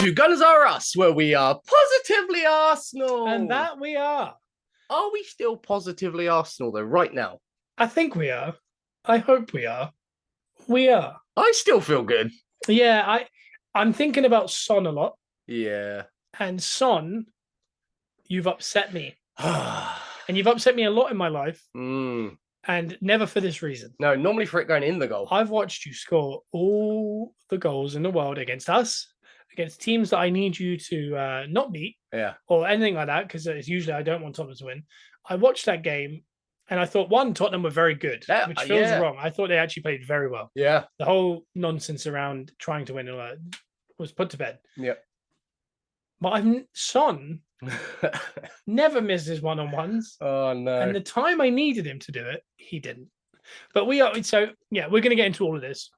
to Gunners Are Us, where we are positively Arsenal. And that we are. Are we still positively Arsenal, though, right now? I think we are. I hope we are. We are. I still feel good. Yeah, I'm thinking about Son a lot. Yeah. And Son, you've upset me. And you've upset me a lot in my life. And never for this reason. No, normally for it going in the goal. I've watched you score all the goals in the world against us, against teams that I need you to not beat. Yeah. Or anything like that, because it's usually I don't want Tottenham to win. I watched that game and I thought, one, Tottenham were very good, which feels wrong. I thought they actually played very well. Yeah. The whole nonsense around trying to win was put to bed. Yeah. But Son never misses one-on-ones. Oh, no. And the time I needed him to do it, he didn't. But we're going to get into all of this.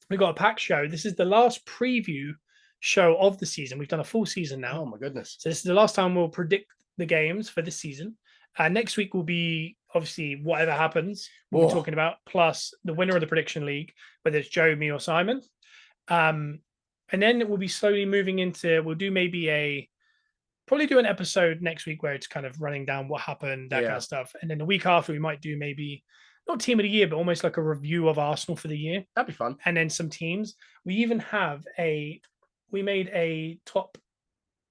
We've got a packed show. This is the last preview show of the season. We've done a full season now. Oh, my goodness. So this is the last time we'll predict the games for this season. Next week will be, obviously, whatever happens, we'll be talking about, plus the winner of the prediction league, whether it's Joe, me, or Simon. And then we'll be slowly moving into, we'll do probably do an episode next week where it's kind of running down what happened, that kind of stuff. And then the week after, we might do maybe, not team of the year, but almost like a review of Arsenal for the year. That'd be fun. And then some teams. We even have we made a top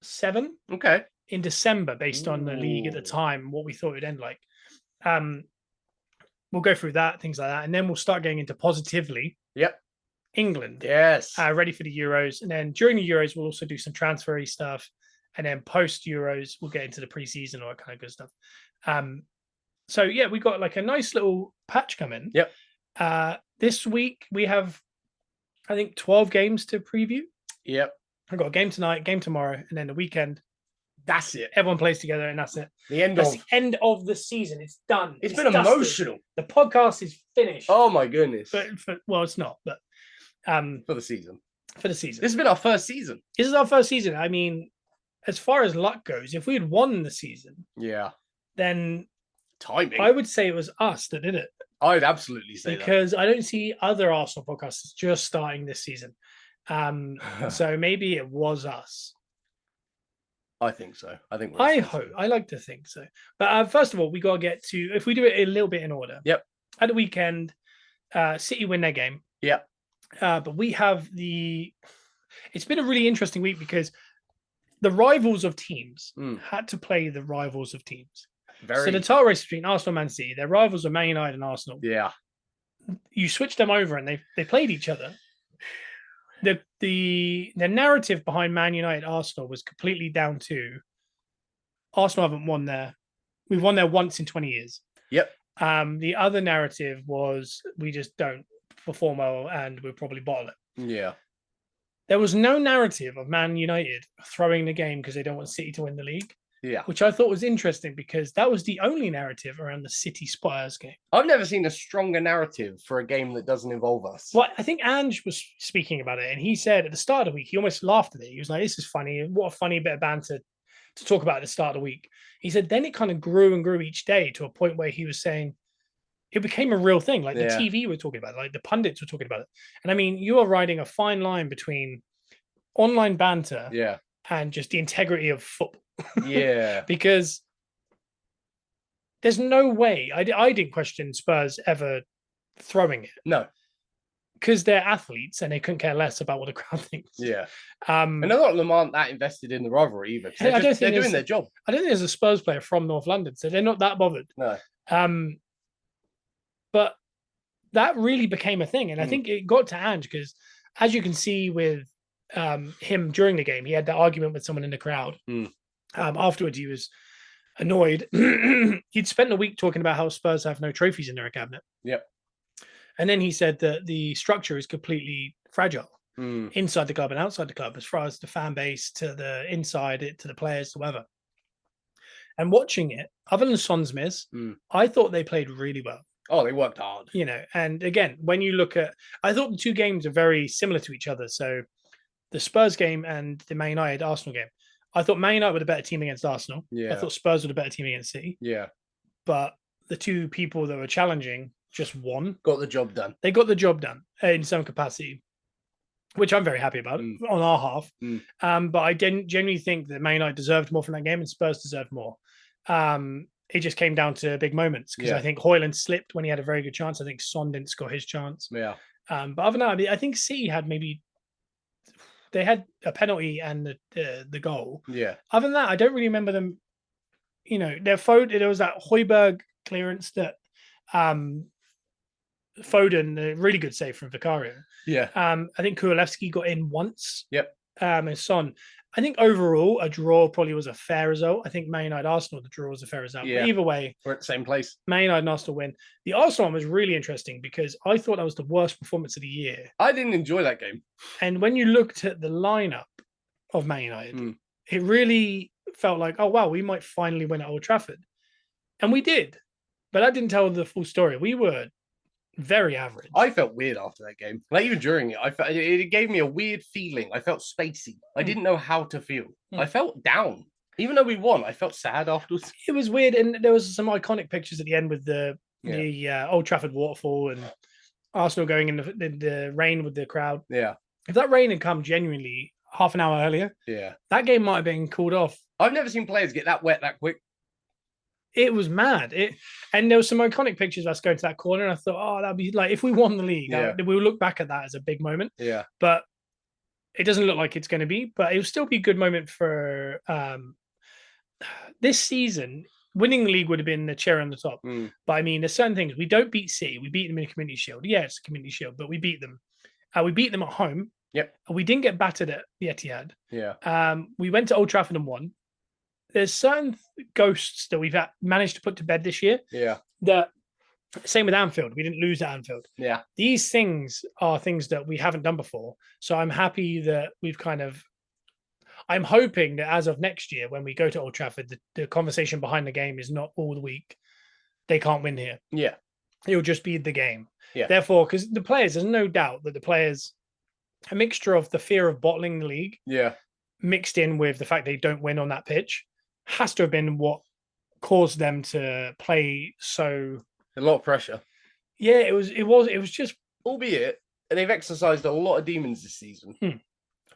7. Okay. In December, based on the league at the time, what we thought it'd end like. We'll go through that, things like that. And then we'll start getting into positively. Yep. England. Yes. Ready for the Euros. And then during the Euros, we'll also do some transfer-y stuff. And then post-Euros, we'll get into the preseason, all that kind of good stuff. So, yeah, we got like a nice little patch coming. Yep. This week, we have, I think, 12 games to preview. Yep. I've got a game tonight, game tomorrow, and then the weekend. That's it. Everyone plays together, and that's it. The end of the season. It's done. It's been dusted. Emotional. The podcast is finished. Oh, my goodness. Well, it's not, but... for the season. This has been our first season. This is our first season. I mean, as far as luck goes, if we had won the season, then timing. I would say it was us that did it. I'd absolutely say because I don't see other Arsenal podcasts just starting this season. So maybe it was us. I think so. I hope. I like to think so. But first of all, we got to get to, if we do it a little bit in order. Yep. At the weekend, City win their game. Yep. But we have it's been a really interesting week because the rivals of teams had to play the rivals of teams. So the title race between Arsenal and Man City, their rivals are Man United and Arsenal. Yeah. You switch them over and they played each other. The narrative behind Man United Arsenal was completely down to Arsenal haven't won there. We've won there once in 20 years. Yep. The other narrative was we just don't perform well and we'll probably bottle it. Yeah. There was no narrative of Man United throwing the game because they don't want City to win the league. Yeah. Which I thought was interesting because that was the only narrative around the City Spurs game. I've never seen a stronger narrative for a game that doesn't involve us. Well, I think Ange was speaking about it and he said at the start of the week, he almost laughed at it. He was like, this is funny. What a funny bit of banter to talk about at the start of the week. He said, then it kind of grew and grew each day to a point where he was saying, it became a real thing. Like the TV were talking about it, like the pundits were talking about it. And I mean, you are riding a fine line between online banter and just the integrity of football. Yeah. Because there's no way, I didn't question Spurs ever throwing it. No. Because they're athletes and they couldn't care less about what the crowd thinks. Yeah. And a lot of them aren't that invested in the rivalry either. They're doing their job. I don't think there's a Spurs player from North London, so they're not that bothered. No. But that really became a thing. And I think it got to Ange because, as you can see with him during the game, he had that argument with someone in the crowd. Afterwards, he was annoyed. He'd spent a week talking about how Spurs have no trophies in their cabinet. Yep. And then he said that the structure is completely fragile inside the club and outside the club, as far as the fan base, to the inside, to the players, to whatever. And watching it, other than Son's miss, I thought they played really well. Oh, they worked hard. You know, and again, when you look at, I thought the two games are very similar to each other. So the Spurs game and the Man United Arsenal game. I thought Man United were the better team against Arsenal. Yeah. I thought Spurs were the better team against City. Yeah. But the two people that were challenging just won. Got the job done. They got the job done in some capacity. which I'm very happy about on our half. But I didn't genuinely think that Man United deserved more from that game and Spurs deserved more. It just came down to big moments because I think Højlund slipped when he had a very good chance. I think Son didn't score his chance. Yeah. But other than that, I think City had they had a penalty and the goal. Yeah. Other than that, I don't really remember them. There was that Højbjerg clearance that Foden, a really good save from Vicario. Yeah. I think Kulusevski got in once. Yep. And Son. I think overall a draw probably was a fair result. I think Man United Arsenal, the draw was a fair result. Yeah. But either way, we're at the same place. Man United and Arsenal win. The Arsenal one was really interesting because I thought that was the worst performance of the year. I didn't enjoy that game. And when you looked at the lineup of Man United, it really felt like, oh wow, we might finally win at Old Trafford. And we did. But that didn't tell the full story. We were very average. I felt weird after that game. Like even during it, it gave me a weird feeling. I felt spacey. I didn't know how to feel. I felt down. Even though we won, I felt sad afterwards. It was weird, and there was some iconic pictures at the end with the Old Trafford waterfall and Arsenal going in the rain with the crowd. Yeah. If that rain had come genuinely half an hour earlier, that game might have been called off. I've never seen players get that wet that quick. It was mad. And there was some iconic pictures of us going to that corner, and I thought, oh, that'd be like if we won the league, we'll look back at that as a big moment. Yeah. But it doesn't look like it's going to be. But it will still be a good moment for this season. Winning the league would have been the cherry on the top. But I mean, there's certain things. We don't beat City. We beat them in a Community Shield. Yeah, it's a Community Shield, but we beat them. We beat them at home. Yep. We didn't get battered at the Etihad. Yeah. We went to Old Trafford and won. There's certain ghosts that we've managed to put to bed this year. Yeah. That same with Anfield. We didn't lose at Anfield. Yeah. These things are things that we haven't done before. So I'm happy that we've I'm hoping that as of next year, when we go to Old Trafford, the conversation behind the game is not all the week. They can't win here. Yeah. It'll just be the game. Yeah. Therefore, because the players, there's no doubt that the players, a mixture of the fear of bottling the league. Yeah. Mixed in with the fact they don't win on that pitch, has to have been what caused them to play so. A lot of pressure. Yeah, it was just. Albeit, they've exercised a lot of demons this season.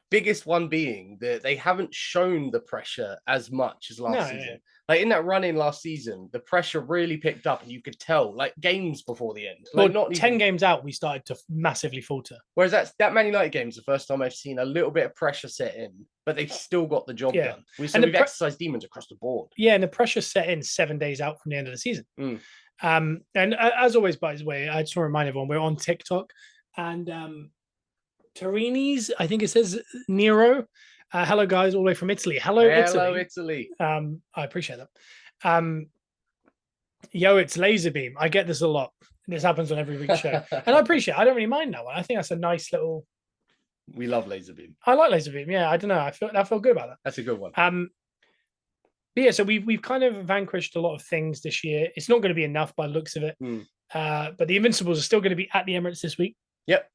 Biggest one being that they haven't shown the pressure as much as last season. Yeah. Like in that run-in last season, the pressure really picked up, and you could tell, like games before the end. Like not 10 games out, we started to massively falter. Whereas that Man United game is the first time I've seen a little bit of pressure set in, but they've still got the job done. We've exercised demons across the board. Yeah, and the pressure set in 7 days out from the end of the season. And as always, by the way, I just want to remind everyone we're on TikTok, and Torini's, I think it says Nero. Hello, guys, all the way from Italy. Hello, Italy. I appreciate that. Yo, it's Laserbeam. I get this a lot. This happens on every week's show. And I appreciate it. I don't really mind that one. I think that's a nice little... We love Laserbeam. I like Laserbeam. Yeah, I don't know. I feel good about that. That's a good one. But yeah, so we've kind of vanquished a lot of things this year. It's not going to be enough by the looks of it. But the Invincibles are still going to be at the Emirates this week. Yep.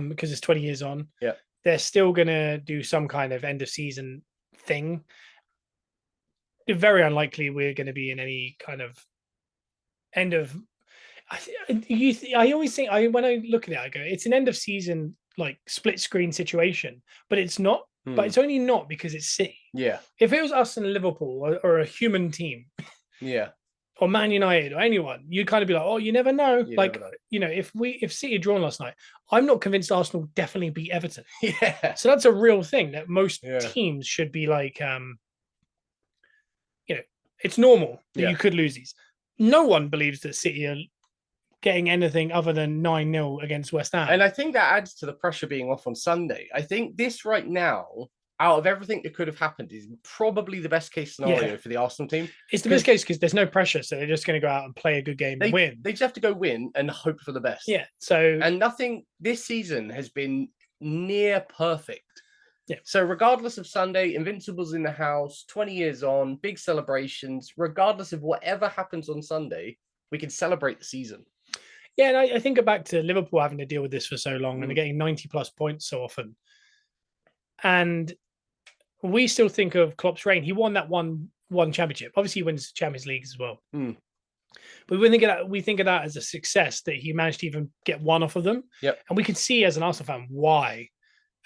Because it's 20 years on. Yeah. They're still going to do some kind of end of season thing. It's very unlikely we're going to be in any kind of end of. I always think when I look at it, I go, it's an end of season like split screen situation, but it's not. But it's only not because it's City. Yeah. If it was us and Liverpool or a human team. Yeah. Or Man United or anyone, you'd kind of be like, oh, you never know. If City had drawn last night, I'm not convinced Arsenal definitely beat Everton. Yeah. So that's a real thing that most teams should be like, it's normal that you could lose these. No one believes that City are getting anything other than 9-0 against West Ham. And I think that adds to the pressure being off on Sunday. I think this right now, out of everything that could have happened, is probably the best case scenario for the Arsenal team. It's the best case because there's no pressure, so they're just going to go out and play a good game and win. They just have to go win and hope for the best. Yeah. And nothing this season has been near perfect. Yeah. So regardless of Sunday, Invincibles in the house, 20 years on, big celebrations. Regardless of whatever happens on Sunday, we can celebrate the season. Yeah, and I think back to Liverpool having to deal with this for so long, and they're getting 90+ points so often. And we still think of Klopp's reign. He won that one championship. Obviously, he wins Champions League as well. But we think of that as a success that he managed to even get one off of them. Yep. And we can see as an Arsenal fan why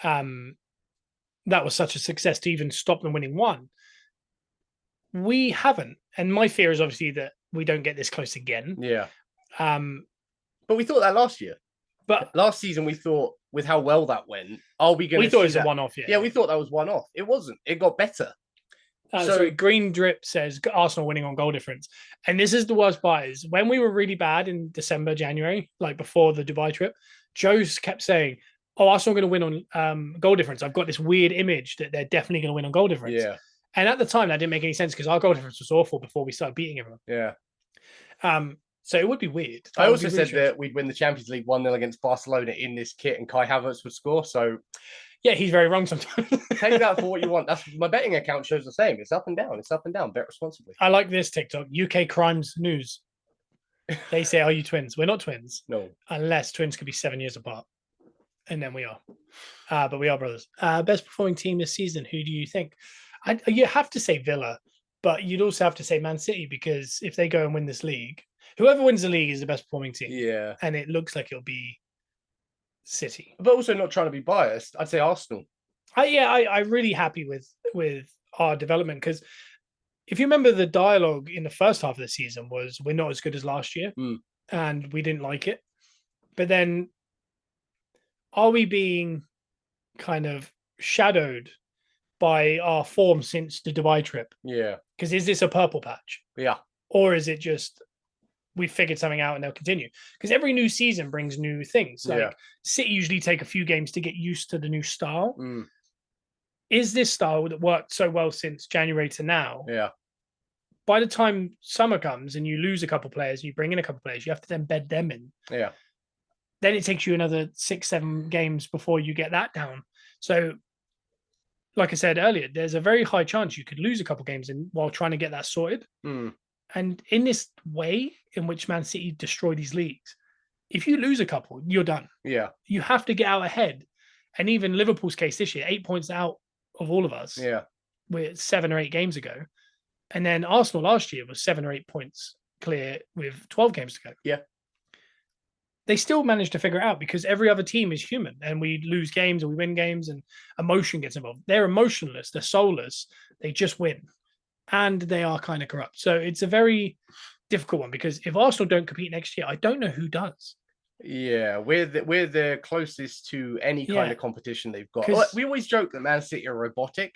that was such a success to even stop them winning one. We haven't, and my fear is obviously that we don't get this close again. Yeah. But we thought that last year. But last season, we thought with how well that went, are we going to? We thought it was a one-off. Yeah, we thought that was one-off. It wasn't. It got better. So Green Drip says Arsenal winning on goal difference, and this is the worst part is when we were really bad in December, January, like before the Dubai trip, Joe kept saying, "Oh, Arsenal are going to win on goal difference." I've got this weird image that they're definitely going to win on goal difference. Yeah. And at the time, that didn't make any sense because our goal difference was awful before we started beating everyone. Yeah. So it would be weird. I also said that we'd win the Champions League 1-0 against Barcelona in this kit, and Kai Havertz would score. So. Yeah, he's very wrong sometimes. Take that for what you want. That's my betting account shows the same. It's up and down. It's up and down. Bet responsibly. I like this TikTok. UK Crimes News. They say, "Are you twins?" We're not twins. No. Unless twins could be 7 years apart. And then we are. But we are brothers. Best performing team this season. Who do you think? You have to say Villa, but you'd also have to say Man City because if they go and win this league, whoever wins the league is the best performing team. Yeah. And it looks like it'll be City. But also not trying to be biased. I'd say Arsenal. I'm really happy with our development because if you remember the dialogue in the first half of the season was we're not as good as last year and we didn't like it. But then are we being kind of shadowed by our form since the Dubai trip? Yeah. Because is this a purple patch? Yeah. Or is it just we figured something out and they'll continue? Because every new season brings new things. Like City usually take a few games to get used to the new style. Is this style that worked so well since January to now? Yeah. By the time summer comes and you lose a couple of players, you bring in a couple of players, you have to then bed them in. Yeah. Then it takes you another 6-7 games before you get that down. So, like I said earlier, there's a very high chance you could lose a couple of games while trying to get that sorted. And in this way in which Man City destroy these leagues, if you lose a couple, you're done. Yeah. You have to get out ahead. And even Liverpool's case this year, 8 points out of all of us. Yeah. With 7 or 8 games ago. And then Arsenal last year was 7 or 8 points clear with 12 games to go. Yeah. They still managed to figure it out because every other team is human and we lose games and we win games and emotion gets involved. They're emotionless. They're soulless. They just win. And they are kind of corrupt. So it's a very difficult one because if Arsenal don't compete next year, I don't know who does. Yeah, we're the closest to any kind of competition they've got. We always joke that Man City are robotic.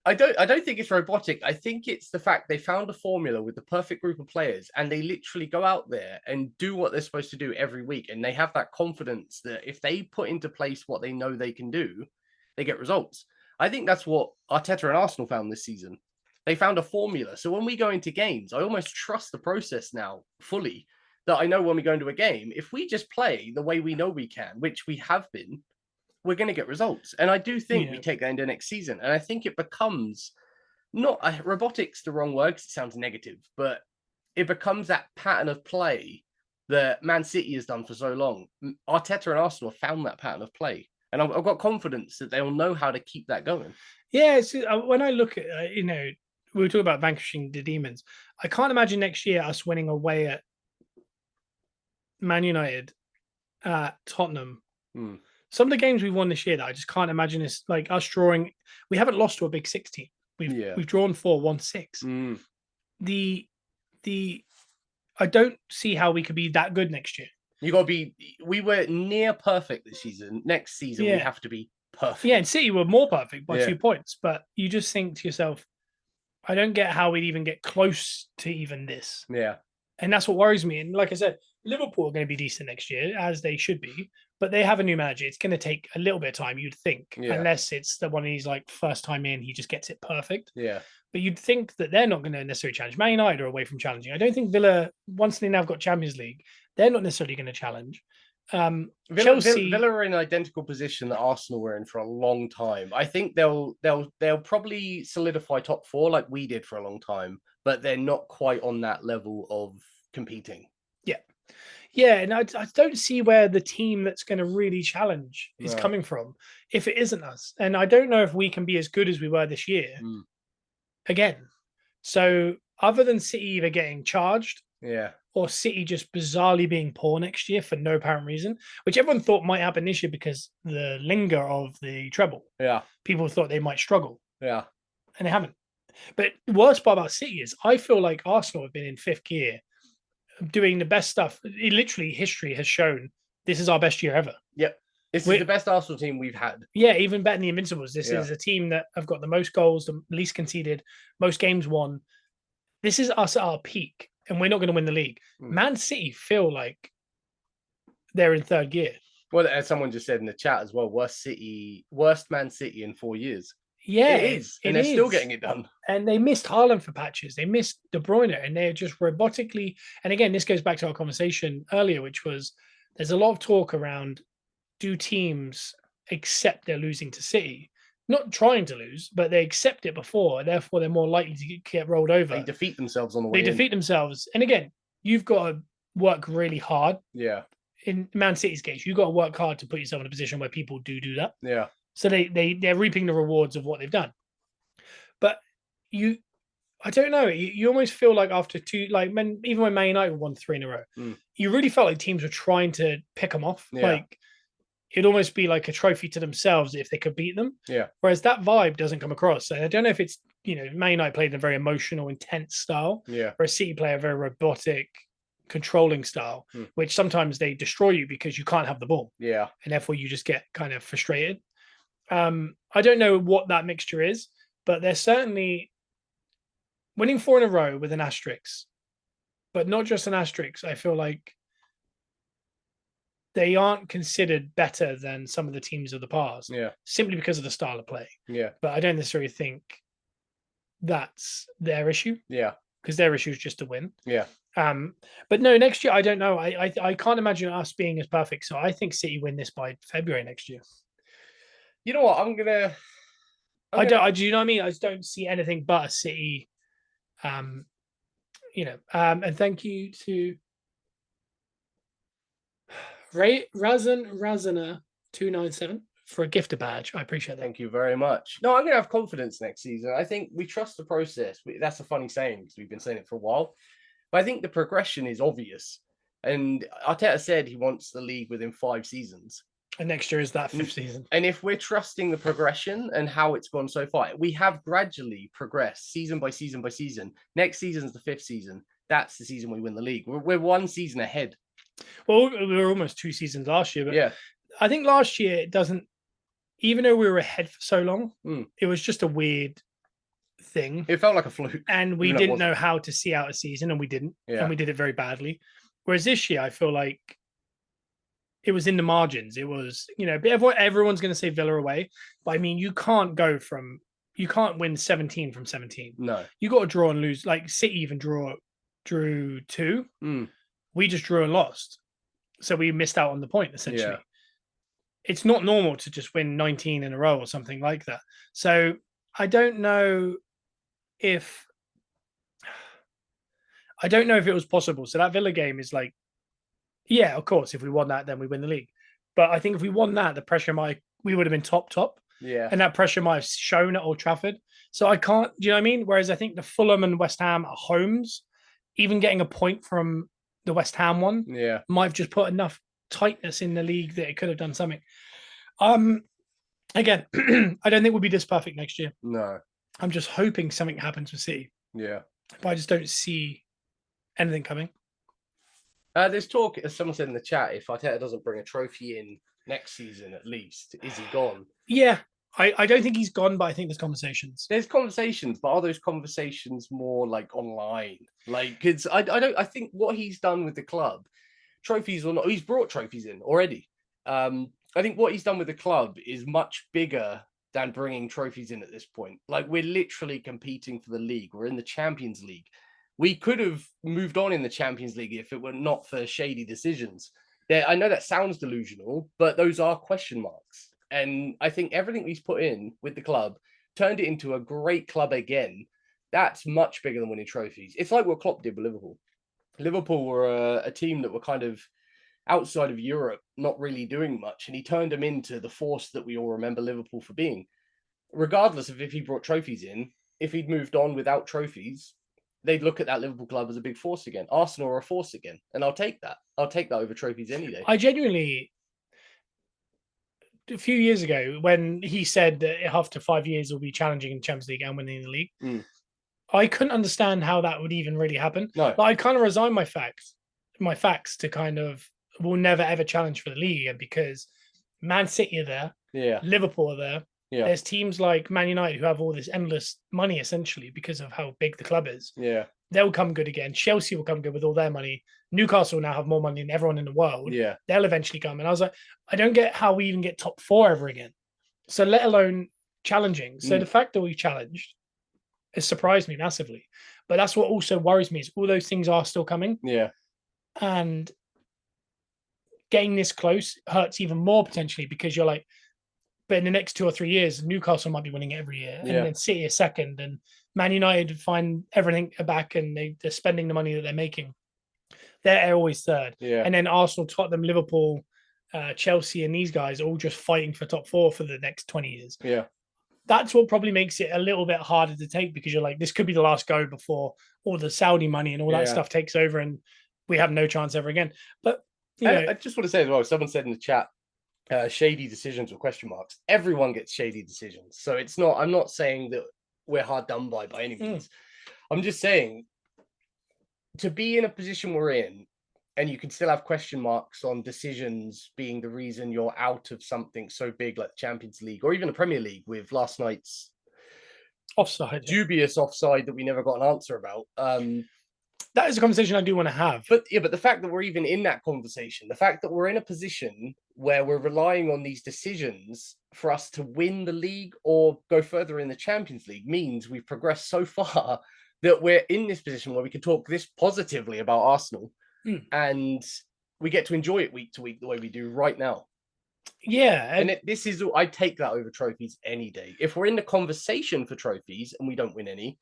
I don't think it's robotic. I think it's the fact they found a formula with the perfect group of players and they literally go out there and do what they're supposed to do every week. And they have that confidence that if they put into place what they know they can do, they get results. I think that's what Arteta and Arsenal found this season. They found a formula. So when we go into games, I almost trust the process now fully that I know when we go into a game, if we just play the way we know we can, which we have been, we're going to get results. And I do think we take that into next season. And I think it becomes not robotics, the wrong word, because it sounds negative, but it becomes that pattern of play that Man City has done for so long. Arteta and Arsenal have found that pattern of play. And I've got confidence that they'll know how to keep that going. Yeah, when I look at, we were talking about vanquishing the demons. I can't imagine next year us winning away at Man United, Tottenham. Some of the games we've won this year that I just can't imagine is like us drawing. We haven't lost to a big 6 team. We've drawn 4, won 6. I don't see how we could be that good next year. You got to be. We were near perfect this season. Next season we have to be perfect. Yeah, and City were more perfect by 2 points. But you just think to yourself, I don't get how we'd even get close to even this. Yeah. And that's what worries me. And like I said, Liverpool are going to be decent next year, as they should be. But they have a new manager. It's going to take a little bit of time, you'd think, unless it's the one of these like first time in, he just gets it perfect. Yeah. But you'd think that they're not going to necessarily challenge. Man United are away from challenging. I don't think Villa, once they now got Champions League, they're not necessarily going to challenge. Chelsea, Villa are in an identical position that Arsenal were in for a long time. I think they'll probably solidify top 4 like we did for a long time, but they're not quite on that level of competing. Yeah, and I don't see where the team that's going to really challenge is coming from if it isn't us. And I don't know if we can be as good as we were this year again. So other than City either getting charged Yeah. or City just bizarrely being poor next year for no apparent reason, which everyone thought might happen this year because the linger of the treble. Yeah. People thought they might struggle. Yeah. And they haven't. But the worst part about City is I feel like Arsenal have been in fifth gear doing the best stuff. It literally, history has shown this is our best year ever. Yep. This is the best Arsenal team we've had. Yeah, even better than the Invincibles. This is a team that have got the most goals, the least conceded, most games won. This is us at our peak, and we're not going to win the league. Man City feel like they're in third gear. Well, as someone just said in the chat as well, worst Man City in 4 years. Yeah, it is, and they're still getting it done. And they missed Haaland for patches. They missed De Bruyne, and they're just robotically. And again, this goes back to our conversation earlier, which was there's a lot of talk around: do teams accept they're losing to City? Not trying to lose, but they accept it before, and therefore they're more likely to get rolled over. They defeat themselves on the way. They defeat themselves, and again, you've got to work really hard. Yeah. In Man City's case, you've got to work hard to put yourself in a position where people do that. Yeah. So they're reaping the rewards of what they've done. But I don't know. You almost feel like after two, like even when Man United won 3 in a row, you really felt like teams were trying to pick them off. Yeah. Like it'd almost be like a trophy to themselves if they could beat them. Yeah. Whereas that vibe doesn't come across. So I don't know if it's, Man United played in a very emotional, intense style. Yeah. Whereas City play a very robotic, controlling style, which sometimes they destroy you because you can't have the ball. Yeah. And therefore you just get kind of frustrated. I don't know what that mixture is, but they're certainly winning 4 in a row with an asterisk, but not just an asterisk. I feel like they aren't considered better than some of the teams of the past, simply because of the style of play. Yeah. But I don't necessarily think that's their issue. Yeah. Because their issue is just to win. Yeah. But no, next year I don't know. I can't imagine us being as perfect. So I think City win this by February next year. You know what? Do you know what I mean? I just don't see anything but a City. And thank you to Razana 297 for a gifter badge. I appreciate that. Thank you very much. No, I'm going to have confidence next season. I think we trust the process. That's a funny saying because we've been saying it for a while. But I think the progression is obvious. And Arteta said he wants the league within 5 seasons. And next year is that 5th season. And if we're trusting the progression and how it's gone so far, we have gradually progressed season by season by season. Next season's the 5th season. That's the season we win the league. We're 1 season ahead. Well, we were almost 2 seasons last year. But yeah. I think last year it doesn't, even though we were ahead for so long, it was just a weird thing. It felt like a fluke. And we didn't know how to see out a season, and we didn't. Yeah. And we did it very badly. Whereas this year, I feel like it was in the margins. It was, everyone's going to say Villa away. But I mean, you can't win 17 from 17. No. You got to draw and lose. Like City even drew 2. We just drew and lost. So we missed out on the point, essentially. Yeah. It's not normal to just win 19 in a row or something like that. So I don't know if it was possible. So that Villa game is like, yeah, of course, if we won that, then we win the league. But I think if we won that, the pressure we would have been top. Yeah. And that pressure might have shown at Old Trafford. So I can't, do you know what I mean? Whereas I think the Fulham and West Ham at homes, even getting a point from the West Ham one, might have just put enough tightness in the league that it could have done something. Again, I don't think we'll be this perfect next year. No. I'm just hoping something happens with City. Yeah. But I just don't see anything coming. There's talk, as someone said in the chat, if Arteta doesn't bring a trophy in next season at least, is he gone? Yeah. I don't think he's gone, but I think there's conversations. There's conversations, but are those conversations more like online? Like, because I think what he's done with the club, trophies or not, he's brought trophies in already. I think what he's done with the club is much bigger than bringing trophies in at this point. Like, we're literally competing for the league. We're in the Champions League. We could have moved on in the Champions League if it were not for shady decisions. I know that sounds delusional, but those are question marks. And I think everything he's put in with the club turned it into a great club again. That's much bigger than winning trophies. It's like what Klopp did with Liverpool. Liverpool were a team that were kind of outside of Europe, not really doing much. And he turned them into the force that we all remember Liverpool for being. Regardless of if he brought trophies in, if he'd moved on without trophies, they'd look at that Liverpool club as a big force again. Arsenal are a force again, and I'll take that. I'll take that over trophies any day. I genuinely, a few years ago, when he said that after 5 years he'll be challenging in the Champions League and winning the league, I couldn't understand how that would even really happen. No. But I kind of resigned my facts to kind of, will never ever challenge for the league again, because Man City are there, Yeah. Liverpool are there. Yeah. There's teams like Man United who have all this endless money essentially because of how big the club is. Yeah. They'll come good again. Chelsea will come good with all their money. Newcastle now have more money than everyone in the world. Yeah. They'll eventually come. And I was like, I don't get how we even get top 4 ever again. So let alone challenging. So the fact that we challenged has surprised me massively. But that's what also worries me, is all those things are still coming. Yeah. And getting this close hurts even more potentially, because you're like, but in the next 2 or 3 years, Newcastle might be winning it every year. And then City is second, and Man United find everything back, and they're spending the money that they're making. They're always third. Yeah. And then Arsenal, Tottenham, Liverpool, Chelsea, and these guys are all just fighting for top 4 for the next 20 years. Yeah. That's what probably makes it a little bit harder to take, because you're like, this could be the last go before all the Saudi money and all that stuff takes over and we have no chance ever again. But I just want to say as well, someone said in the chat, shady decisions with question marks. Everyone gets shady decisions. So it's not, I'm not saying that we're hard done by any means. I'm just saying, to be in a position we're in, and you can still have question marks on decisions being the reason you're out of something so big like the Champions League or even the Premier League, with last night's offside, dubious offside that we never got an answer about. That is a conversation I do want to have. But the fact that we're even in that conversation, the fact that we're in a position where we're relying on these decisions for us to win the league or go further in the Champions League, means we've progressed so far that we're in this position where we can talk this positively about Arsenal, and we get to enjoy it week to week the way we do right now. Yeah. And I take that over trophies any day. If we're in the conversation for trophies and we don't win any,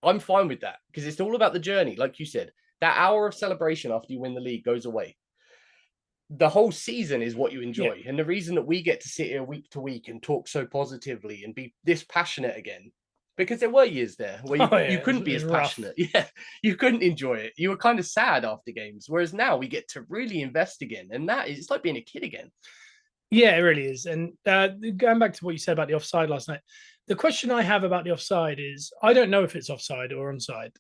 I'm fine with that, because it's all about the journey. Like you said, that hour of celebration after you win the league goes away. The whole season is what you enjoy. And the reason that we get to sit here week to week and talk so positively and be this passionate again, because there were years there where you couldn't be as passionate. Yeah, you couldn't enjoy it. You were kind of sad after games. Whereas now we get to really invest again. And it's like being a kid again. Yeah, it really is. And going back to what you said about the offside last night, the question I have about the offside is, I don't know if it's offside or onside.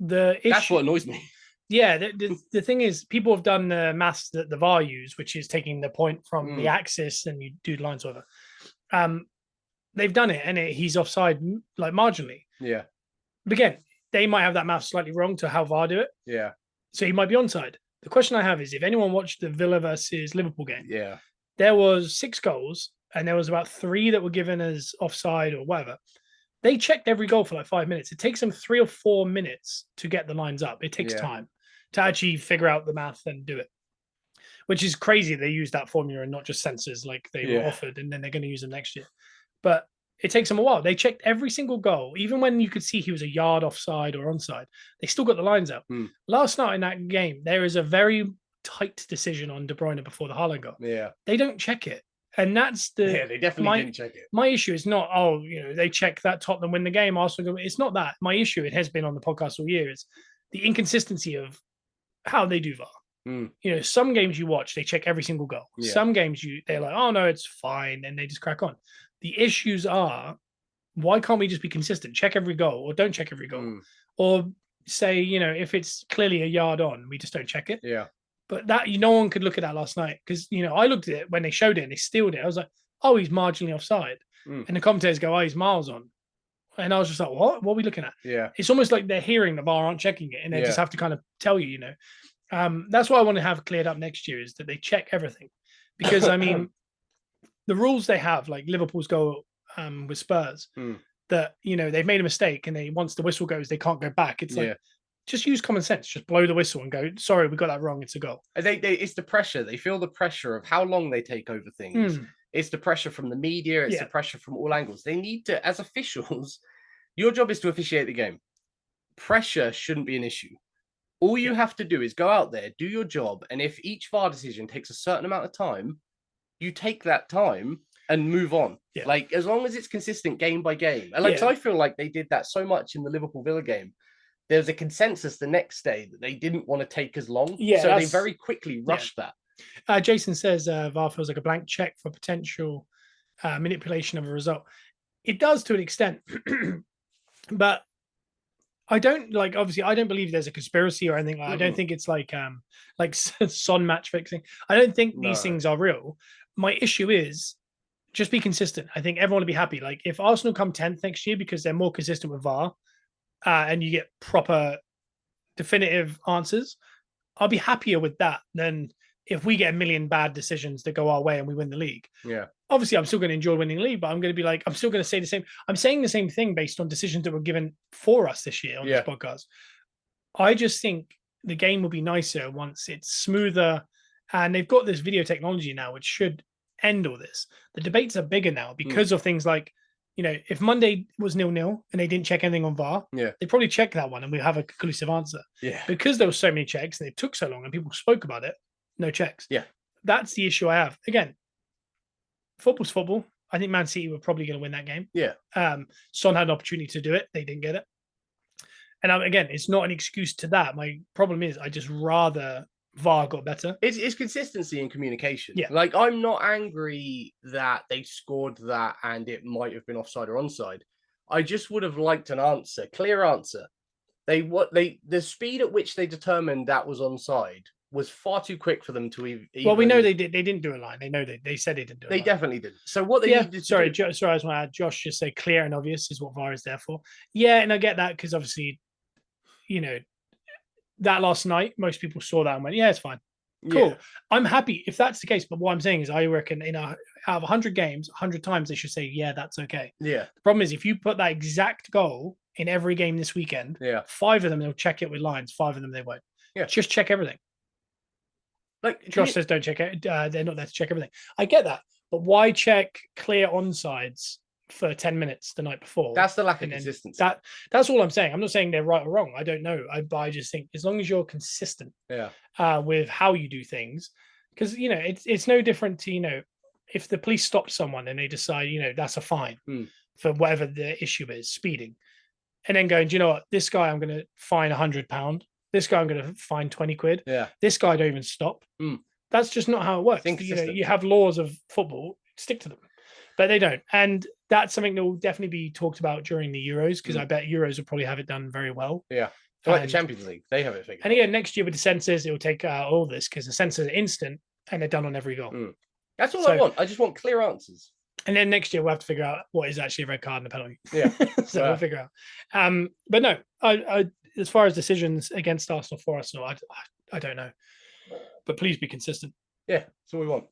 That's what annoys me. Yeah, the thing is, people have done the maths that the VAR use, which is taking the point from the axis and you do the lines over. They've done it, and he's offside like marginally. Yeah. But again, they might have that math slightly wrong to how VAR do it. Yeah. So he might be onside. The question I have is, if anyone watched the Villa versus Liverpool game, there was 6 goals, and there was about 3 that were given as offside or whatever. They checked every goal for like 5 minutes. It takes them 3 or 4 minutes to get the lines up. It takes time to actually figure out the math and do it, which is crazy. They use that formula and not just sensors like they were offered, and then they're going to use them next year. But it takes them a while. They checked every single goal, even when you could see he was a yard offside or onside. They still got the lines up. Last night in that game, there is a very tight decision on De Bruyne before the Haaland goal. Yeah, they don't check it. And that's they definitely didn't check it. My issue is not, they check that Tottenham win the game, Arsenal. It's not that. My issue, it has been on the podcast all year, is the inconsistency of how they do VAR. Some games you watch, they check every single goal. Some games they're like, oh no, it's fine, and they just crack on. The issues are, why can't we just be consistent? Check every goal, or don't check every goal, or say, if it's clearly a yard on, we just don't check it. Yeah. But that no one could look at that last night, because I looked at it when they showed it and they stilled it. I was like, oh, he's marginally offside, and the commentators go, oh, he's miles on, and I was just like, what are we looking at? Yeah, it's almost like they're hearing the VAR aren't checking it, and they just have to kind of tell you. That's what I want to have cleared up next year, is that they check everything, because I mean, the rules they have, like Liverpool's goal with Spurs, that they've made a mistake, and once the whistle goes, they can't go back. It's like, just use common sense. Just blow the whistle and go, sorry, we got that wrong. It's a goal. It's the pressure. They feel the pressure of how long they take over things. It's the pressure from the media. It's the pressure from all angles. They need to, as officials, your job is to officiate the game. Pressure shouldn't be an issue. All you have to do is go out there, do your job. And if each VAR decision takes a certain amount of time, you take that time and move on. Yeah. Like, as long as it's consistent game by game. And so I feel like they did that so much in the Liverpool Villa game. there was a consensus the next day that they didn't want to take as long. Yeah, so they very quickly rushed that. Jason says VAR feels like a blank check for potential manipulation of a result. It does to an extent, but I don't like. Obviously, I don't believe there's a conspiracy or anything. I don't think it's like Son match fixing. I don't think these things are real. My issue is just be consistent. I think everyone will be happy. Like if Arsenal come 10th next year because they're more consistent with VAR, and you get proper, definitive answers, I'll be happier with that than if we get a million bad decisions that go our way and we win the league. Yeah. Obviously, I'm still going to enjoy winning the league, but I'm going to be like, I'm still going to say the same. I'm saying the same thing based on decisions that were given for us this year on this podcast. I just think the game will be nicer once it's smoother, and they've got this video technology now, which should end all this. The debates are bigger now because of things like, if Monday was 0-0 and they didn't check anything on VAR, they probably check that one and we have a conclusive answer. Yeah. Because there were so many checks and it took so long and people spoke about it, no checks. Yeah. That's the issue I have. Again, football's football. I think Man City were probably going to win that game. Yeah. Son had an opportunity to do it. They didn't get it. And again, it's not an excuse to that. My problem is I just rather VAR got better. It's consistency and communication. Yeah. Like, I'm not angry that they scored that and it might have been offside or onside. I just would have liked an answer, clear answer. The speed at which they determined that was onside was far too quick for them to even. Well, we know they didn't do a line. They know they said they didn't do it. They definitely did. So what they needed to sorry, I was going to add, Josh just say clear and obvious is what VAR is there for. Yeah, and I get that because obviously, that last night, most people saw that and went, yeah, it's fine. Cool. Yeah. I'm happy if that's the case. But what I'm saying is I reckon out of 100 games, 100 times they should say, yeah, that's okay. Yeah. The problem is if you put that exact goal in every game this weekend, 5 of them, they'll check it with lines. 5 of them, they won't. Yeah. Just check everything. Like Josh says, don't check it. They're not there to check everything. I get that. But why check clear onsides for 10 minutes the night before? That's the lack of consistency. That's all I'm saying. I'm not saying they're right or wrong. I don't know. But I just think as long as you're consistent with how you do things, because it's no different to if the police stopped someone and they decide that's a fine for whatever the issue is, speeding, and then going, do you know what, this guy I'm going to fine £100, this guy I'm going to fine 20 quid, this guy don't even stop. That's just not how it works. You have laws of football, stick to them. But they don't. And that's something that will definitely be talked about during the Euros, because I bet Euros will probably have it done very well. Yeah. Like the Champions League, they have it figured out. And again, next year with the censors, it will take all this because the censors are instant and they're done on every goal. That's all I want. I just want clear answers. And then next year we'll have to figure out what is actually a red card and a penalty. Yeah. We'll figure out. But no, I as far as decisions against Arsenal for Arsenal, I don't know. But please be consistent. Yeah, that's what we want.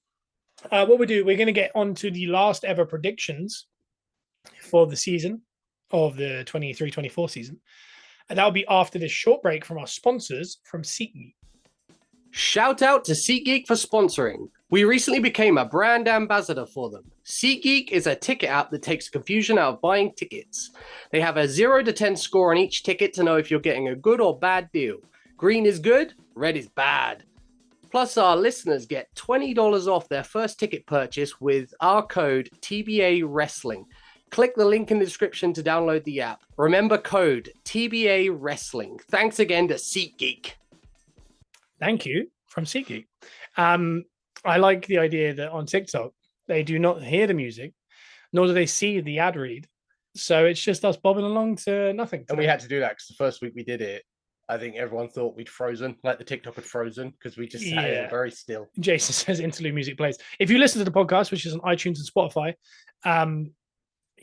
What we do, we're going to get on to the last ever predictions for the season of the 23-24 season. And that'll be after this short break from our sponsors from SeatGeek. Shout out to SeatGeek for sponsoring. We recently became a brand ambassador for them. SeatGeek is a ticket app that takes confusion out of buying tickets. They have a 0 to 10 score on each ticket to know if you're getting a good or bad deal. Green is good, red is bad. Plus, our listeners get $20 off their first ticket purchase with our code TBA Wrestling. Click the link in the description to download the app. Remember code TBA Wrestling. Thanks again to SeatGeek. Thank you from SeatGeek. I like the idea that on TikTok, they do not hear the music, nor do they see the ad read. So it's just us bobbing along to nothing. And we had to do that because the first week we did it, I think everyone thought we'd frozen, like the TikTok had frozen, because we just sat here very still. Jason says interlude music plays. If you listen to the podcast, which is on iTunes and Spotify,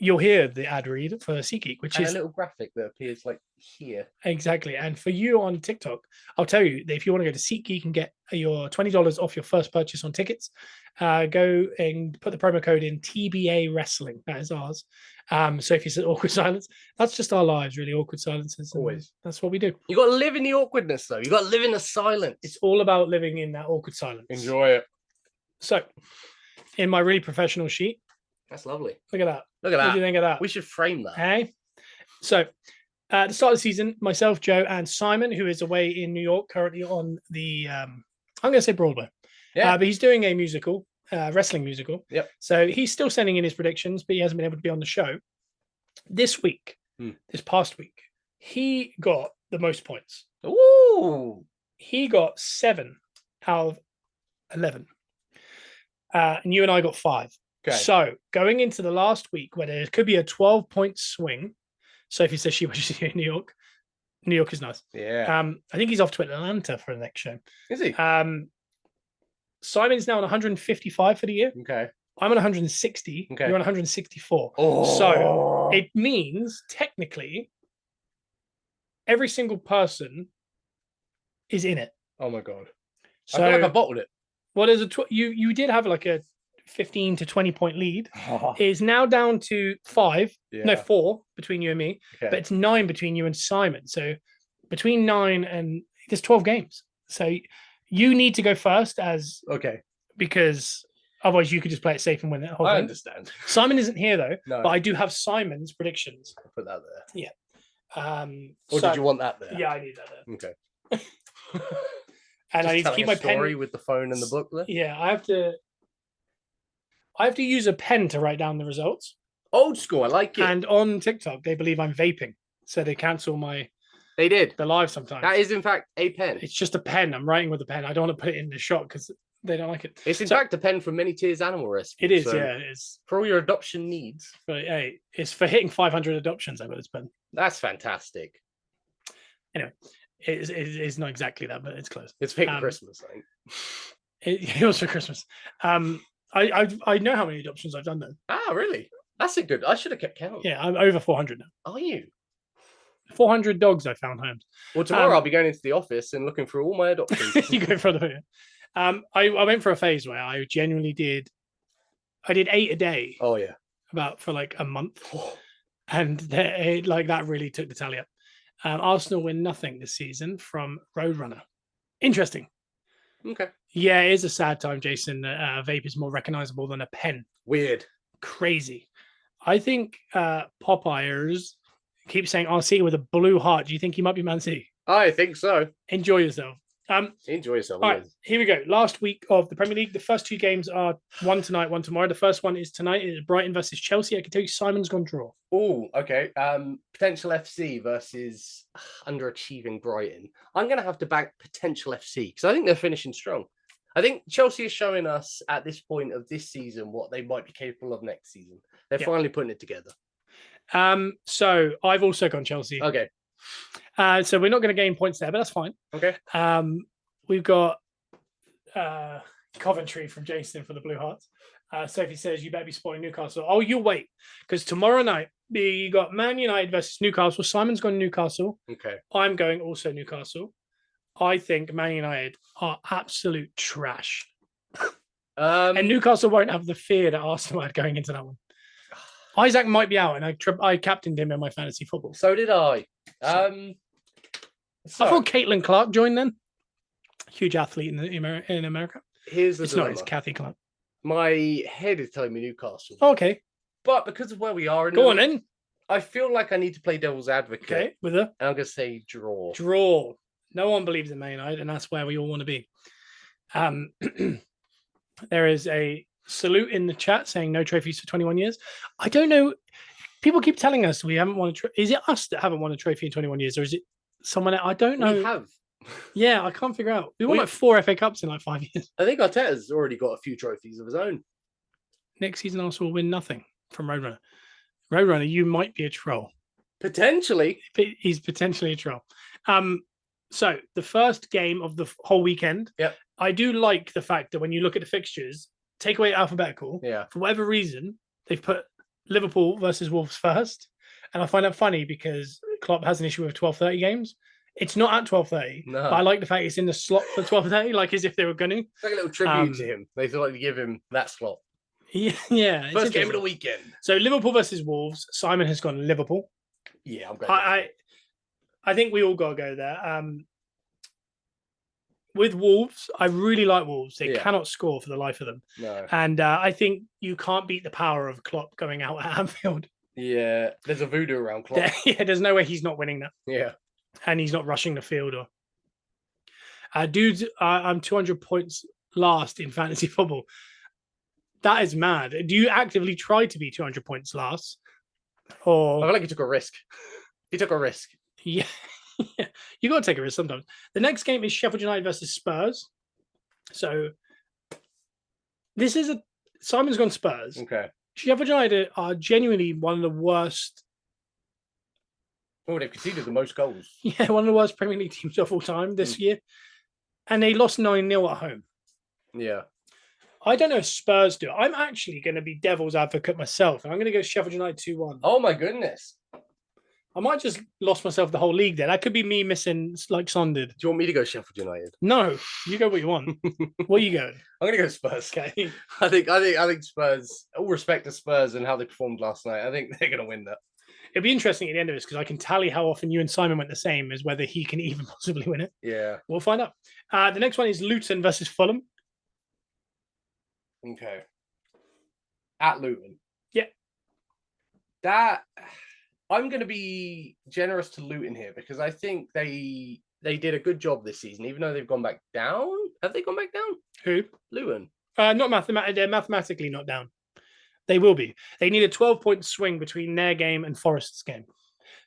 you'll hear the ad read for SeatGeek, which is a little graphic that appears like here. Exactly. And for you on TikTok, I'll tell you that if you want to go to SeatGeek and get your $20 off your first purchase on tickets, go and put the promo code in TBA Wrestling. That is ours. So if you said awkward silence, that's just our lives, really. Awkward silences. Always. That's what we do. You got to live in the awkwardness, though. You got to live in the silence. It's all about living in that awkward silence. Enjoy it. So, in my really professional sheet. That's lovely. Look at that. Look at that. What do you think of that? We should frame that. Hey. So, at the start of the season, myself, Joe, and Simon, who is away in New York currently on the, I'm going to say Broadway. Yeah. But he's doing a musical. Wrestling musical. Yep. So he's still sending in his predictions, but he hasn't been able to be on the show. This week, this past week, he got the most points. Ooh. He got 7 out of 11. And you and I got 5. Okay. So going into the last week where there could be a 12-point swing. Sophie says she wishes you in New York. New York is nice. Yeah. I think he's off to Atlanta for the next show. Is he? Simon's now on 155 for the year. Okay. I'm on 160. Okay. You're on 164. Oh. So it means technically every single person is in it. Oh my god. So I feel like I bottled it. Well, there's you did have like a 15 to 20 point lead. It's now down to 5. Yeah. No, 4 between you and me. Okay. But it's 9 between you and Simon. So between 9 and there's 12 games. So you need to go first because otherwise you could just play it safe and win it. I understand. Simon isn't here though, No. but I do have Simon's predictions. I'll put that there. Yeah. Or did you want that there? Yeah, I need that there. Okay. And I need to keep my pen with the phone and the book there. Yeah, I have to use a pen to write down the results. Old school, I like it. And on TikTok, they believe I'm vaping, so they cancel the live sometimes. That is in fact a pen. It's just a pen. I'm writing with a pen. I don't want to put it in the shot because they don't like it. It's in fact a pen from Many Tears Animal Rescue. It is, yeah. It is for all your adoption needs. But hey, it's for hitting 500 adoptions. I got this pen. That's fantastic. Anyway, it's not exactly that, but it's close. It's for Christmas, I think. It was for Christmas. I know how many adoptions I've done though. Ah, really? That's a good. I should have kept count. Yeah, I'm over 400 now. Are you? 400 dogs I found homes. Well, tomorrow I'll be going into the office and looking through all my adoptions. You go for the video. I went for a phase where I genuinely did. I did 8 a day. Oh yeah. For like a month, and that really took the tally up. Arsenal win nothing this season from Roadrunner. Interesting. Okay. Yeah, it is a sad time, Jason. Vape is more recognizable than a pen. Weird. Crazy. I think Popeyes keeps saying RC with a blue heart. Do you think he might be Man City? I think so. Enjoy yourself. Enjoy yourself. All right, here we go. Last week of the Premier League. The first 2 games are one tonight, one tomorrow. The first one is tonight. It is Brighton versus Chelsea. I can tell you Simon's gone draw. Oh, okay. Potential FC versus underachieving Brighton. I'm going to have to back Potential FC because I think they're finishing strong. I think Chelsea is showing us at this point of this season what they might be capable of next season. They're finally putting it together. So I've also gone Chelsea. Okay. So we're not going to gain points there, but that's fine. Okay. We've got Coventry from Jason for the Blue Hearts. Sophie says you better be supporting Newcastle. Oh, you'll wait because tomorrow night you got Man United versus Newcastle. Simon's gone Newcastle. Okay. I'm going also Newcastle. I think Man United are absolute trash. And Newcastle won't have the fear that Arsenal had going into that one. Isaac might be out, and I captained him in my fantasy football. So did I. I thought Caitlin Clark joined then. Huge athlete in America. Here's the dilemma. It's Kathy Clark. My head is telling me Newcastle. Okay. But because of where we are, go on then. I feel like I need to play devil's advocate. Okay, with her. And I'm going to say draw. Draw. No one believes in Man United, and that's where we all want to be. There is a salute in the chat saying no trophies for 21 years. I don't know. People keep telling us we haven't won a trophy. Is it us that haven't won a trophy in 21 years, or is it someone else? I don't know. We have. Yeah, I can't figure out. We won like 4 FA Cups in like 5 years. I think Arteta's already got a few trophies of his own. Next season, Arsenal will win nothing from Roadrunner. Roadrunner, you might be a troll. Potentially. He's potentially a troll. So the first game of the whole weekend, I do like the fact that when you look at the fixtures, take away alphabetical, for whatever reason, they've put Liverpool versus Wolves first. And I find that funny because Klopp has an issue with 12:30 games. It's not at 12:30, but I like the fact it's in the slot for 12:30, like as if they were going to. It's like a little tribute to him. They feel like to give him that slot. Yeah. First game of the weekend. So Liverpool versus Wolves. Simon has gone Liverpool. Yeah, I'm going. I think we all got to go there. With Wolves, I really like Wolves. They cannot score for the life of them. No. And I think you can't beat the power of Klopp going out at Anfield. Yeah, there's a voodoo around Klopp. There's no way he's not winning that. Yeah. And he's not rushing the field. Dudes, I'm 200 points last in fantasy football. That is mad. Do you actively try to be 200 points last? Or I feel like he took a risk. He took a risk. Yeah. You got to take a risk sometimes. The next game is Sheffield United versus Spurs. So this is Simon's gone Spurs. Okay. Sheffield United are genuinely one of the worst. Oh, they've conceded the most goals. Yeah, one of the worst Premier League teams of all time this year. And they lost 9-0 at home. Yeah. I don't know if Spurs do. I'm actually going to be devil's advocate myself. And I'm going to go Sheffield United 2-1. Oh, my goodness. I might just lost myself the whole league there. That could be me missing like Son did. Do you want me to go Sheffield United? No, you go what you want. What are you going? I'm gonna go Spurs. Okay. I think Spurs. All respect to Spurs and how they performed last night. I think they're gonna win that. It'll be interesting at the end of this because I can tally how often you and Simon went the same as whether he can even possibly win it. Yeah. We'll find out. The next one is Luton versus Fulham. Okay. At Luton. Yeah. That I'm going to be generous to Luton here because I think they did a good job this season, even though they've gone back down. Have they gone back down? Who? Luton. Not mathematically. They're mathematically not down. They will be. They need a 12-point swing between their game and Forest's game.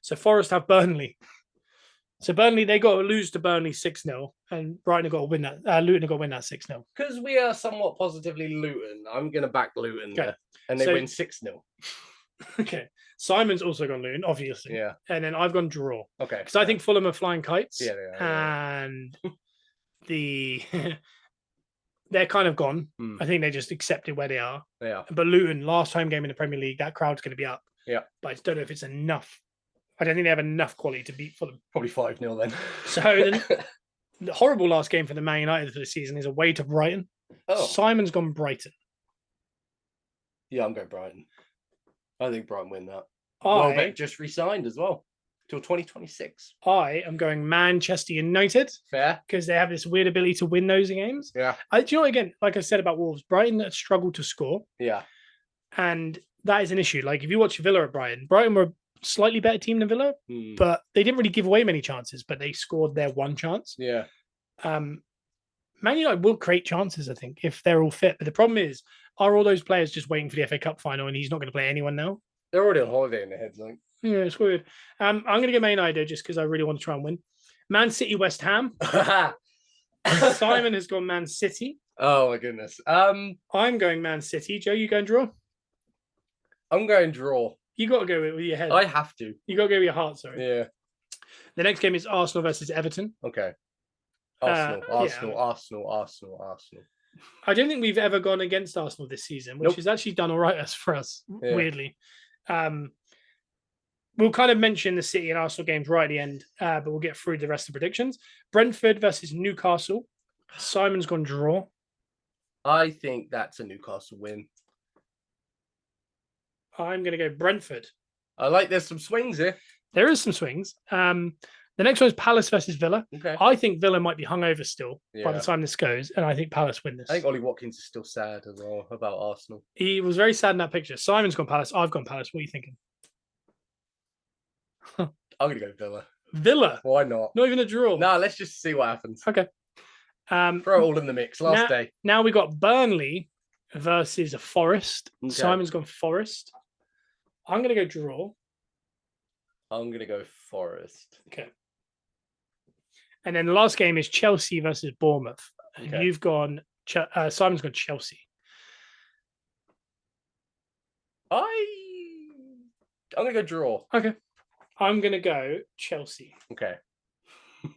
So Forest have Burnley. So Burnley, they got to lose to Burnley 6-0, and Brighton have got to win that. Luton have got to win that 6-0. Because we are somewhat positively Luton, I'm going to back Luton there, and they win 6-0. Okay. Simon's also gone Luton, obviously. Yeah. And then I've gone draw. Okay. Because I think Fulham are flying kites. Yeah, they are. And they're kind of gone. I think they just accepted where they are. Yeah. But Luton, last home game in the Premier League, that crowd's going to be up. Yeah. But I just don't know if it's enough. I don't think they have enough quality to beat Fulham. Probably 5-0 then. So the horrible last game for the Man United for the season is away to Brighton. Oh. Simon's gone Brighton. Yeah, I'm going Brighton. I think Brighton win that. Welbeck just re-signed as well till 2026. I am going Manchester United. Fair. Because they have this weird ability to win those games. Yeah. Do you know, again, like I said about Wolves, Brighton struggled to score. Yeah. And that is an issue. Like if you watch Villa at Brighton were a slightly better team than Villa, but they didn't really give away many chances, but they scored their one chance. Yeah. Man United will create chances, I think, if they're all fit. But the problem is, are all those players just waiting for the FA Cup final and he's not going to play anyone now? They're already on holiday in their heads, like. Yeah, it's weird. I'm going to go Man United just because I really want to try and win. Man City, West Ham. Simon has gone Man City. Oh my goodness. I'm going Man City. Joe, you going draw? I'm going draw. You got to go with your head. I have to. You got to go with your heart, sorry. Yeah. The next game is Arsenal versus Everton. Okay. Arsenal. I don't think we've ever gone against Arsenal this season, which has actually done all right for us, weirdly. We'll kind of mention the City and Arsenal games right at the end, but we'll get through the rest of the predictions. Brentford versus Newcastle. Simon's gone draw. I think that's a Newcastle win. I'm going to go Brentford. I like there's some swings here. There is some swings. The next one is Palace versus Villa. Okay. I think Villa might be hungover still by the time this goes, and I think Palace win this. I think Ollie Watkins is still sad as well about Arsenal. He was very sad in that picture. Simon's gone Palace. I've gone Palace. What are you thinking? I'm going to go Villa. Villa? Why not? Not even a draw? No, let's just see what happens. Okay. Throw it all in the mix. Last day. Now we got Burnley versus Forest. Okay. Simon's gone Forest. I'm going to go draw. I'm going to go Forest. Okay. And then the last game is Chelsea versus Bournemouth. And you've gone, Simon's gone Chelsea. I'm going to go draw. Okay. I'm going to go Chelsea. Okay.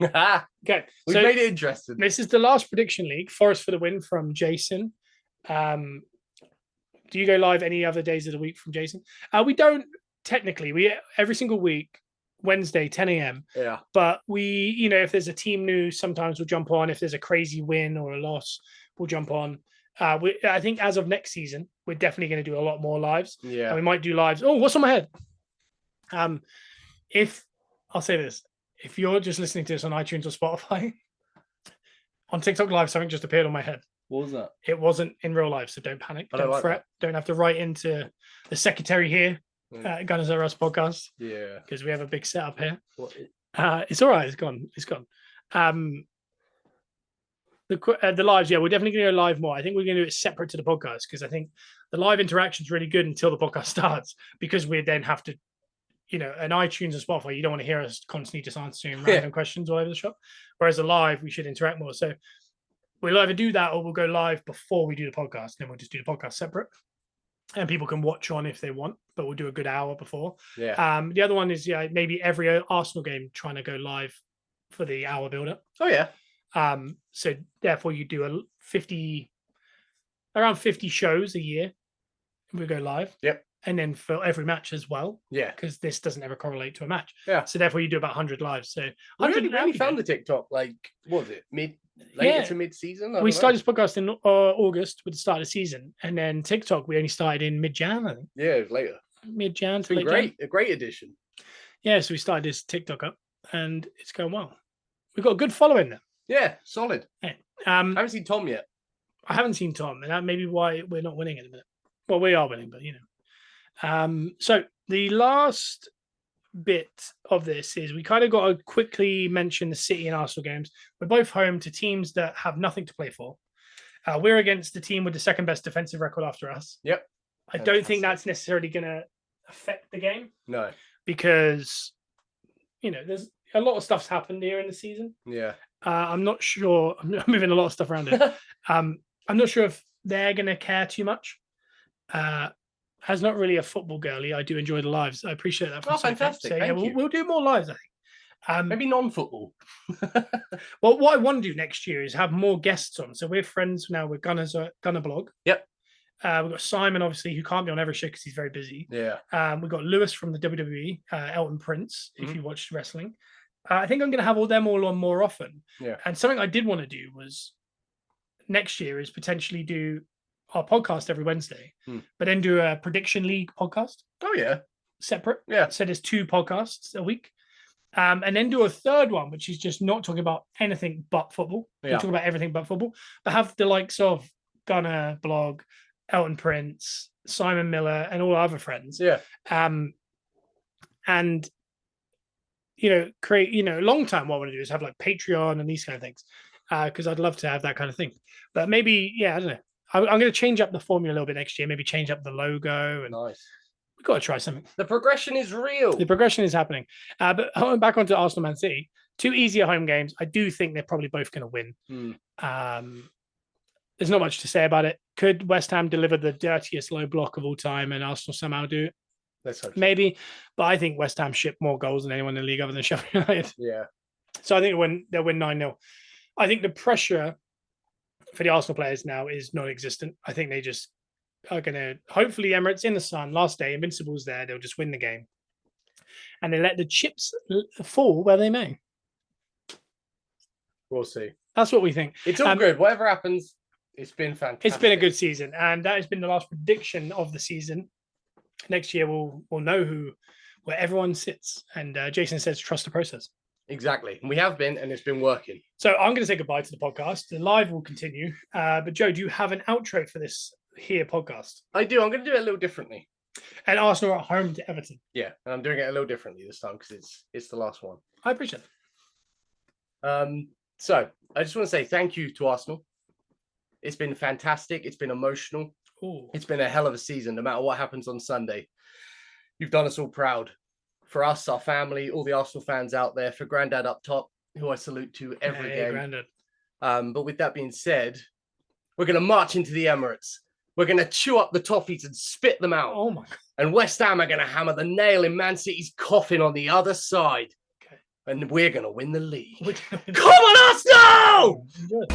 Okay. We've made it interesting. This is the last prediction league. Forest for the win from Jason. Do you go live any other days of the week from Jason? We don't technically. We every single week, Wednesday, 10 a.m. Yeah. But we, if there's a team news, sometimes we'll jump on. If there's a crazy win or a loss, we'll jump on. I think as of next season, we're definitely going to do a lot more lives. Yeah. And we might do lives. Oh, what's on my head? If I'll say this, if you're just listening to this on iTunes or Spotify, on TikTok Live, something just appeared on my head. What was that? It wasn't in real life, so don't panic. Don't fret. That. Don't have to write into the secretary here at Gunners R Us podcast. Yeah. Because we have a big setup here. It's all right. It's gone. It's gone. The lives, we're definitely going to go live more. I think we're going to do it separate to the podcast because I think the live interaction is really good until the podcast starts because we then have to an iTunes and Spotify, you don't want to hear us constantly just answering random questions all over the shop. Whereas a live, we should interact more. So we'll either do that or we'll go live before we do the podcast. Then we'll just do the podcast separate. And people can watch on if they want, but we'll do a good hour before. Yeah. The other one is maybe every Arsenal game trying to go live for the hour build-up. Oh, yeah. So therefore you do around 50 shows a year. We go live. Yep. And then for every match as well. Yeah. Because this doesn't ever correlate to a match. Yeah. So therefore you do about 100 lives. So we only found the TikTok, like, what was it? Later to mid-season? We started this podcast in August with the start of the season. And then TikTok, we only started in mid-Jan, I think. Yeah, it was later. Mid-Jan It's to been late great. Jan. A great addition. Yeah, so we started this TikTok up and it's going well. We've got a good following there. Yeah, solid. Yeah. I haven't seen Tom yet. I haven't seen Tom, and that may be why we're not winning at the minute. Well, we are winning, but So the last bit of this is we kind of got to quickly mention the City and Arsenal games. We're both home to teams that have nothing to play for. We're against the team with the second best defensive record after us. Yep. I don't think that's necessarily going to affect the game. No. Because, there's a lot of stuff's happened here in the season. Yeah. I'm not sure. I'm moving a lot of stuff around here. I'm not sure if they're going to care too much. As not really a football girly, I do enjoy the lives. I appreciate that. Oh, fantastic. So, we'll do more lives, I think. Maybe non-football. Well, what I want to do next year is have more guests on. So we're friends now with Gunner Blog. Yep. We've got Simon, obviously, who can't be on every show because he's very busy. Yeah. We've got Lewis from the WWE, Elton Prince, if you watch wrestling. I think I'm going to have them all on more often. Yeah. And something I did want to do was next year is potentially do our podcast every Wednesday, but then do a prediction league podcast. Oh, yeah. Separate. Yeah. So there's 2 podcasts a week. And then do a third one, which is just not talking about anything but football. Yeah. We'll talk about everything but football, but have the likes of Gunner Blog, Elton Prince, Simon Miller, and all our other friends. Yeah. And create, long time what I want to do is have like Patreon and these kind of things. Because I'd love to have that kind of thing. But maybe, I don't know. I'm going to change up the formula a little bit next year, maybe change up the logo. And nice. We've got to try something. The progression is real. The progression is happening. But back onto Arsenal Man City, 2 easier home games. I do think they're probably both going to win. There's not much to say about it. Could West Ham deliver the dirtiest low block of all time and Arsenal somehow do it? Let's hope so. Maybe. But I think West Ham ship more goals than anyone in the league other than Sheffield United. Yeah. So I think they'll win 9-0. I think the pressure for the Arsenal players now is non-existent. I think they just are going to, hopefully Emirates in the sun, last day, Invincible's there, they'll just win the game. And they let the chips fall where they may. We'll see. That's what we think. It's all good. Whatever happens, it's been fantastic. It's been a good season. And that has been the last prediction of the season. Next year, we'll know where everyone sits. And Jason says, trust the process. Exactly. We have been, and it's been working. So I'm going to say goodbye to the podcast. The live will continue. But Joe, do you have an outro for this here podcast? I do. I'm going to do it a little differently. And Arsenal are at home to Everton. Yeah, and I'm doing it a little differently this time because it's the last one. I appreciate it. So I just want to say thank you to Arsenal. It's been fantastic. It's been emotional. Ooh. It's been a hell of a season, no matter what happens on Sunday. You've done us all proud. For us, our family, all the Arsenal fans out there, for Grandad up top, who I salute to every game. Grandad. But with that being said, we're going to march into the Emirates. We're going to chew up the toffees and spit them out. Oh, my God. And West Ham are going to hammer the nail in Man City's coffin on the other side. Okay. And we're going to win the league. Come on, Arsenal! Good.